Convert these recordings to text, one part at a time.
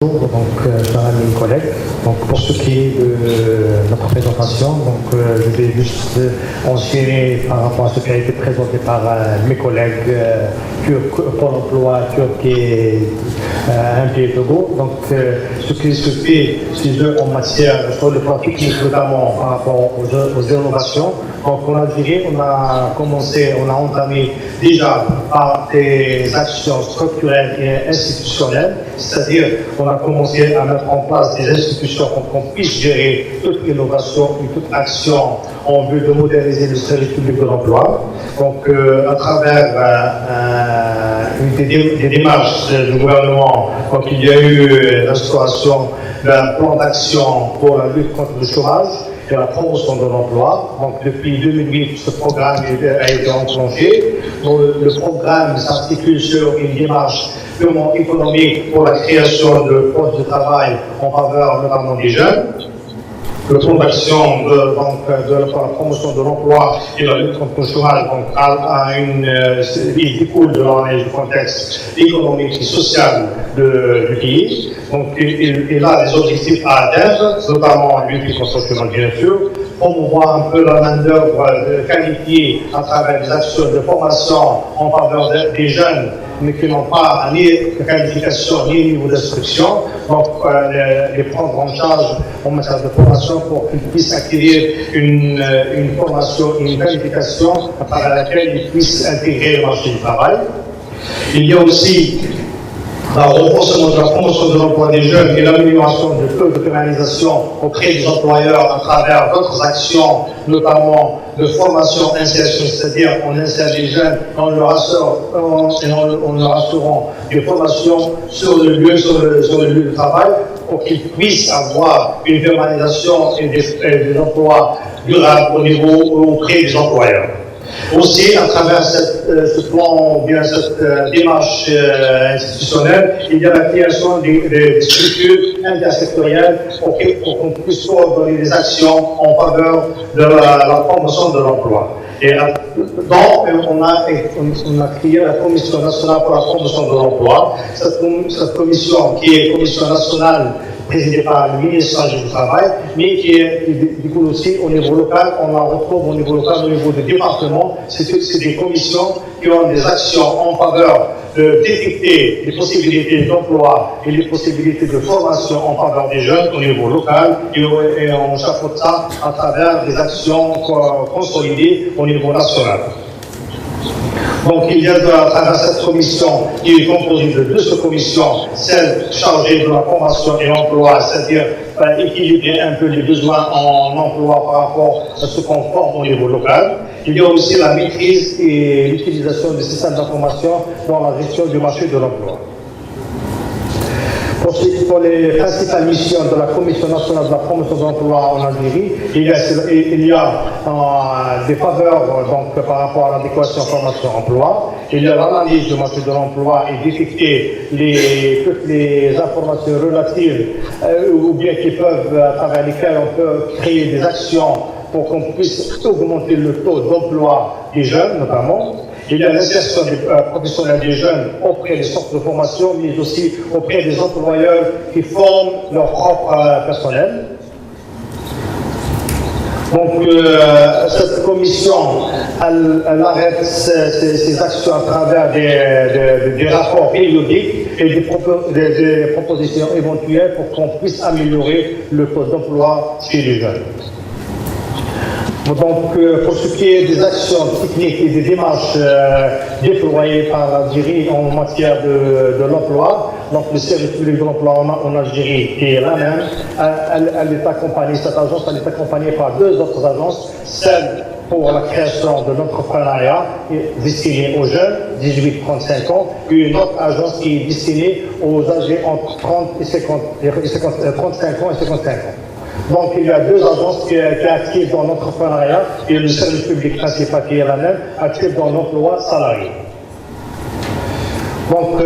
Bonjour, chers amis et collègues. Pour ce qui est de notre présentation, je vais juste enchaîner par rapport à ce qui a été présenté par mes collègues Pôle emploi turc et MPA Togo. Ce qui se fait chez eux en matière sur le plan technique, notamment par rapport aux innovations. En Algérie, on a entamé déjà par des actions structurelles et institutionnelles, c'est-à-dire on a commencé à mettre en place des institutions pour qu'on puisse gérer toute innovation et toute action en vue de moderniser le service public de l'emploi. À travers des démarches du gouvernement, il y a eu l'instauration d'un plan d'action pour la lutte contre le chômage et la promotion de l'emploi. Depuis 2008, ce programme a été enclenché. Le programme s'articule sur une démarche purement économique pour la création de postes de travail en faveur notamment des jeunes. Le plan d'action de la promotion de l'emploi et la lutte contre le chômage il découle du contexte économique et social du pays. Il a des objectifs à atteindre, notamment lutter contre le chômage bien sûr, promouvoir un peu la main-d'œuvre qualifiée à travers des actions de formation en faveur des jeunes mais qui n'ont pas ni qualification ni niveau d'instruction, les prendre en charge en matière de formation pour qu'ils puissent acquérir une formation et une qualification à travers laquelle ils puissent intégrer le marché du travail. Il y a aussi le renforcement de la promotion de l'emploi des jeunes et l'amélioration du taux de pénalisation auprès des employeurs à travers d'autres actions, notamment de formation insertion, c'est-à-dire on insère les jeunes en leur assurant des formations sur le lieu de travail pour qu'ils puissent avoir une pénalisation et des emplois durables auprès des employeurs. Aussi, à travers ce plan, ou bien cette démarche institutionnelle, il y a la création des structures intersectorielles pour qu'on puisse coordonner des actions en faveur de la promotion de l'emploi. Et on a créé la Commission nationale pour la promotion de l'emploi. Cette commission, qui est Commission nationale présidée par le ministre du Travail, mais qui découle aussi au niveau local. On la retrouve au niveau local, au niveau des départements. C'est des commissions qui ont des actions en faveur de détecter les possibilités d'emploi et les possibilités de formation en faveur des jeunes au niveau local et on chapeaute ça à travers des actions consolidées au niveau national. Il y a à travers cette commission qui est composée de deux sous-commissions, celle chargée de la formation et l'emploi, c'est-à-dire équilibrer un peu les besoins en emploi par rapport à ce qu'on forme au niveau local. Il y a aussi la maîtrise et l'utilisation des systèmes d'information dans la gestion du marché de l'emploi. Pour les principales missions de la Commission nationale de la promotion de l'emploi en Algérie, il y a des faveurs par rapport à l'adéquation formation-emploi. Il y a l'analyse du marché de l'emploi et détecter toutes les informations relatives ou bien qui peuvent, à travers lesquelles on peut créer des actions pour qu'on puisse augmenter le taux d'emploi des jeunes notamment. Il y a l'insertion professionnelle des jeunes auprès des centres de formation, mais aussi auprès des employeurs qui forment leur propre personnel. Cette commission, elle arrête ces actions à travers des rapports périodiques et des propositions éventuelles pour qu'on puisse améliorer le taux d'emploi chez les jeunes. Pour ce qui est des actions techniques et des démarches déployées par l'Algérie en matière de l'emploi, le service public de l'emploi en Algérie qui est la même, cette agence est accompagnée par deux autres agences, celle pour la création de l'entrepreneuriat destinée aux jeunes, 18-35 ans, et une autre agence qui est destinée aux âgés entre 35 ans et 55 ans. Il y a deux agences qui sont actives dans l'entrepreneuriat et le service public principal qui est la même, actif dans l'emploi salarié. Pour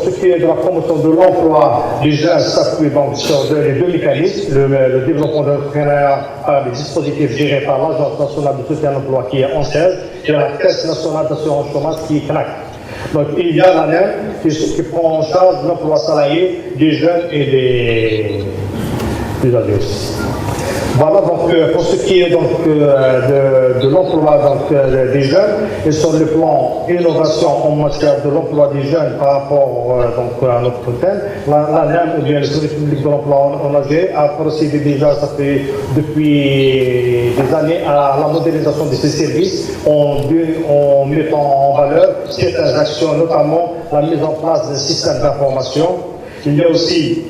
ce qui est de la promotion de l'emploi, les jeunes s'appuient sur les deux mécanismes, le développement de l'entrepreneuriat par les dispositifs gérés par l'Agence nationale de soutien à l'emploi qui est ANSES et la Caisse nationale d'assurance chômage qui est CNAC. Donc il y a l'ANEM qui prend en charge l'emploi salarié des jeunes et des adultes. Voilà donc pour ce qui est donc de l'emploi des jeunes et sur le plan innovation en matière de l'emploi des jeunes par rapport donc à notre thème, l'ANEM ou bien le service public de l'emploi en Algérie a procédé déjà ça fait depuis des années à la modernisation de ces services en mettant en valeur certaines actions, notamment la mise en place d'un système d'information. Il y a aussi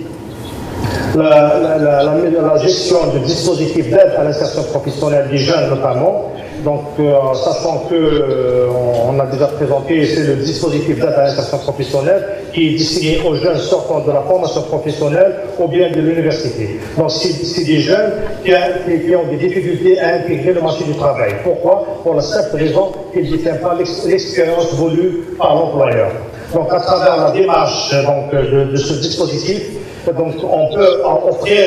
la gestion du dispositif d'aide à l'insertion professionnelle des jeunes notamment. Donc, sachant qu'on a déjà présenté, c'est le dispositif d'aide à l'insertion professionnelle qui est destiné aux jeunes sortant de la formation professionnelle ou bien de l'université. Donc, c'est des jeunes qui ont des difficultés à intégrer le marché du travail. Pourquoi? Pour la simple raison qu'ils ne détiennent pas l'expérience voulue par l'employeur. Donc, à travers la démarche de ce dispositif, donc, on peut offrir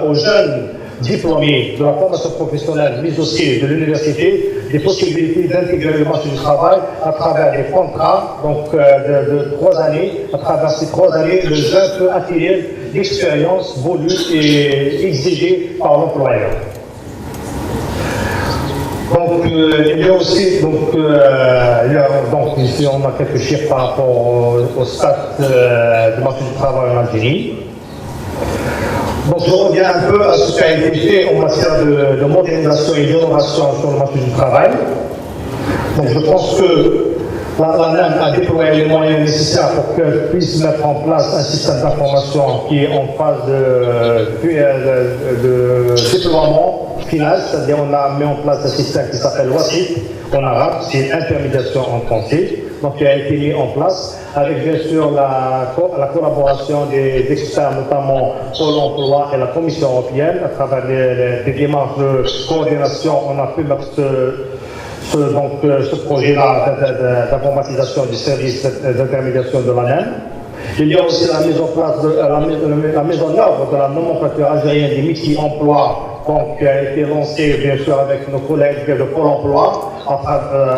aux jeunes diplômés de la formation professionnelle, mais aussi de l'université, des possibilités d'intégrer le marché du travail à travers des contrats donc, de 3 années. À travers ces 3 années, le jeune peut acquérir l'expérience voulue et exigée par l'employeur. Donc, il y a aussi, donc ici on a quelques chiffres par rapport au stade du marché du travail en Algérie. Donc je reviens un peu à ce qui a été fait en matière de modernisation et d'innovation sur le marché du travail. Donc je pense que l'ANEM a déployé les moyens nécessaires pour qu'elle puisse mettre en place un système d'information qui est en phase de déploiement final, c'est-à-dire on a mis en place un système qui s'appelle WASIT en arabe, c'est intermédiation en français, donc qui a été mis en place avec bien sûr la collaboration des experts, notamment Pôle emploi et la Commission européenne, à travers des démarches de coordination, on a pu mettre ce projet-là d'informatisation du service d'intermédiation de l'ANEM. Il y a aussi la mise en place la mise en œuvre de la nomenclature algérienne des métiers emploi, donc, qui a été lancée bien sûr avec nos collègues de Pôle emploi à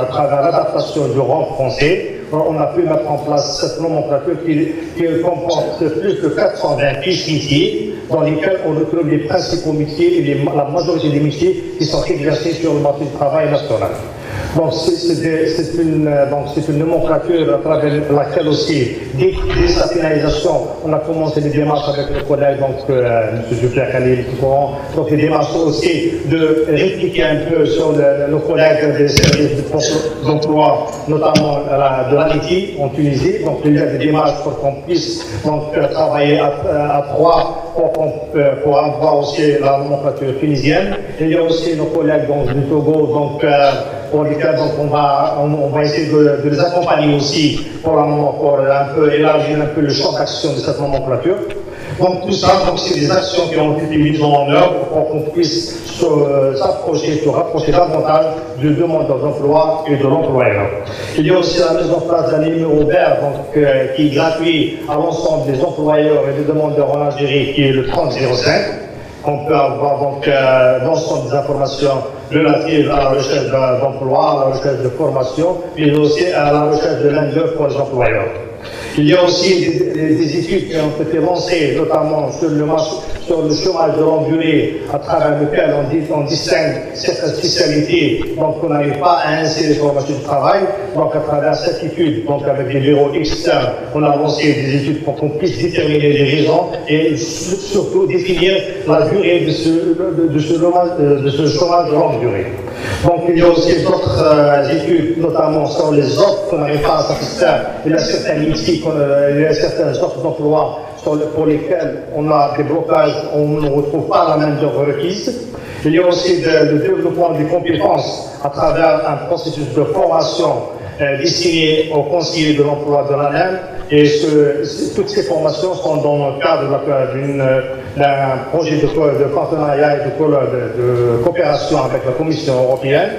travers l'adaptation du rang français. On a pu mettre en place cette nomenclature qui comporte plus de 420 fiches métiers dans lesquelles on retrouve les principaux métiers et la majorité des métiers qui sont exercés sur le marché du travail national. Donc c'est une nomenclature à travers laquelle aussi, dès sa finalisation, on a commencé des démarches avec nos collègues, donc M. Jupiter Khalil, donc des démarches aussi de répliquer un peu sur nos collègues des services d'emploi, notamment de l'Haïti en Tunisie. Donc il y a des démarches pour qu'on puisse donc, travailler à 3 pour avoir aussi la nomenclature tunisienne. Il y a aussi nos collègues du Togo, donc pour lesquels donc, on va essayer de les accompagner aussi pour un peu élargir un peu le champ d'action de cette nomenclature. Donc tout ça, c'est des actions qui ont été mises en œuvre pour qu'on puisse se rapprocher davantage du demandeur d'emploi et de l'employeur. Il y a aussi la mise en place d'un numéro vert qui est gratuit à l'ensemble des employeurs et des demandeurs en Algérie, qui est le 3005. On peut avoir donc l'ensemble des informations relatives à la recherche d'emploi, à la recherche de formation, mais aussi à la recherche de main-d'œuvre pour les employeurs. Il y a aussi des études qui ont été lancées, notamment sur le chômage de longue durée, à travers lequel on distingue certaines spécialités, donc on n'arrive pas à insérer sur le marché du travail. Donc à travers cette étude, donc avec des bureaux externes, on a lancé des études pour qu'on puisse déterminer les raisons et surtout définir la durée de ce chômage de longue durée. Donc il y a aussi d'autres études, notamment sur les offres qu'on n'arrive pas à satisfaire. Il y a certains métiers, il y a certaines offres d'emploi pour lesquelles on a des blocages, on ne retrouve pas la main-d'œuvre requise. Il y a aussi le développement des compétences à travers un processus de formation destiné aux conseillers de l'emploi de l'ANEM. Et toutes ces formations sont dans le cadre d'un projet de partenariat et de coopération avec la Commission européenne.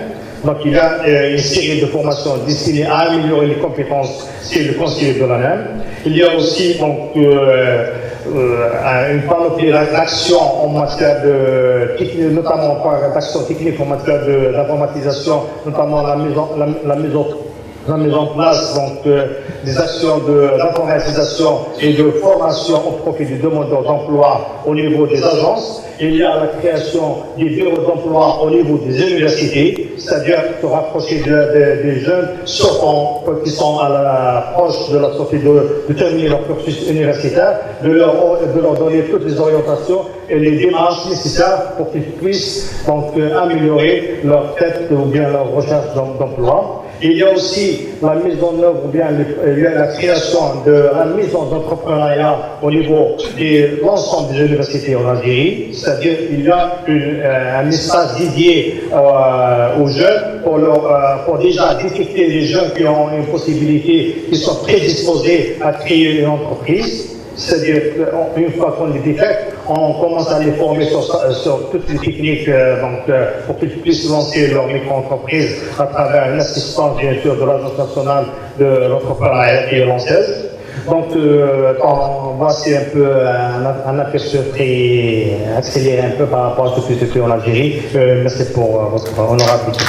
Donc il y a une série de formations destinées à améliorer les compétences chez le conseiller de l'ANEM. Il y a aussi donc une panoplie d'actions en matière notamment d'actions techniques en matière d'informatisation, notamment la mise la mise en place des actions d'informatisation et de formation au profit des demandeurs d'emploi au niveau des agences. Il y a la création des bureaux d'emploi au niveau des universités, c'est-à-dire se rapprocher des jeunes sortants qui sont à l'approche de la sortie de terminer leur cursus universitaire, de leur donner toutes les orientations et les démarches nécessaires pour qu'ils puissent améliorer leur tête ou bien leur recherche d'emploi. Il y a aussi la mise en œuvre ou bien la création de la mise en entrepreneuriat au niveau de l'ensemble des universités en Algérie, c'est-à-dire il y a un espace dédié aux jeunes pour déjà détecter les jeunes qui ont une possibilité, qui sont prédisposés à créer une entreprise. C'est-à-dire, une fois qu'on les détecte, on commence à les former sur toutes les techniques pour qu'ils puissent lancer leur micro-entreprise à travers une assistance, bien sûr, de l'Agence nationale de l'entrepreneuriat et française. Donc, voici un peu un aperçu très accéléré un peu par rapport à ce qui se fait en Algérie. Merci pour votre honorabilité.